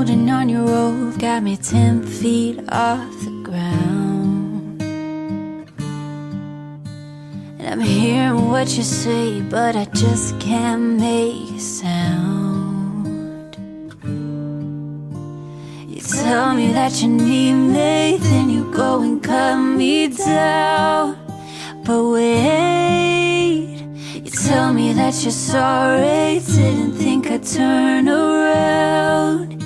holding on your rope, got me 10 feet off the ground. And I'm hearing what you say, but I just can't make a sound. You tell me that you need me, then you go and cut me down. But wait, you tell me that you're sorry, didn't think I'd turn around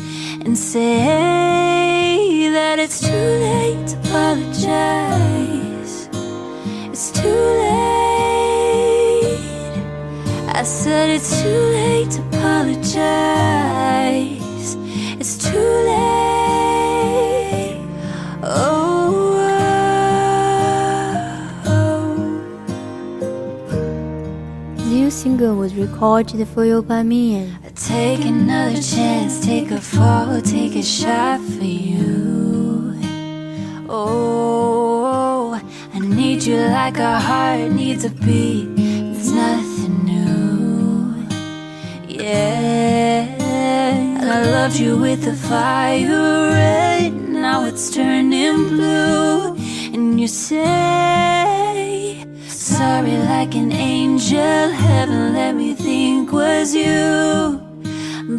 and say that it's too late to apologize. It's too late. I said it's too late to apologize. It's too late. Oh, The new single was recorded for you by me. take another chance, take a fall, take a shot for you. Oh, I need you like a heart needs a beat. There's nothing new. Yeah, I loved you with the fire red, now it's turning blue. And you say sorry like an angel, heaven let me think was you.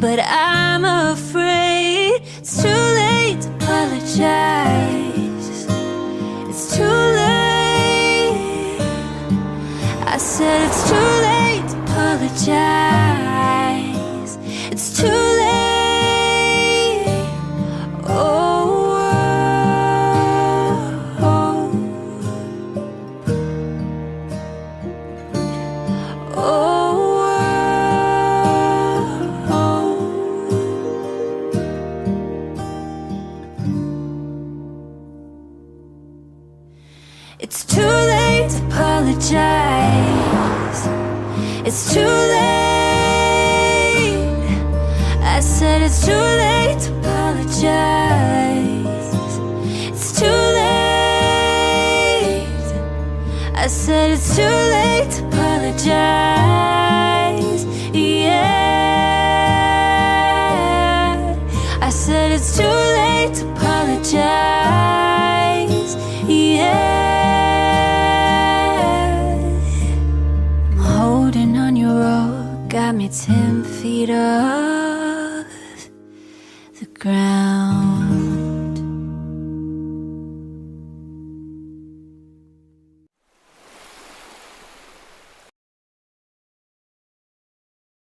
But I'm afraid it's too late to apologize. It's too late. I said it's too late to apologize. It's too late. Oh, oh, oh, oh. It's too late to apologize. It's too late. I said it's too late to apologize. It's too late. I said it's too late to apologize. Yeah, I said it's too late to apologize. Yeah, holding on your rope, got me 10 feet off the ground.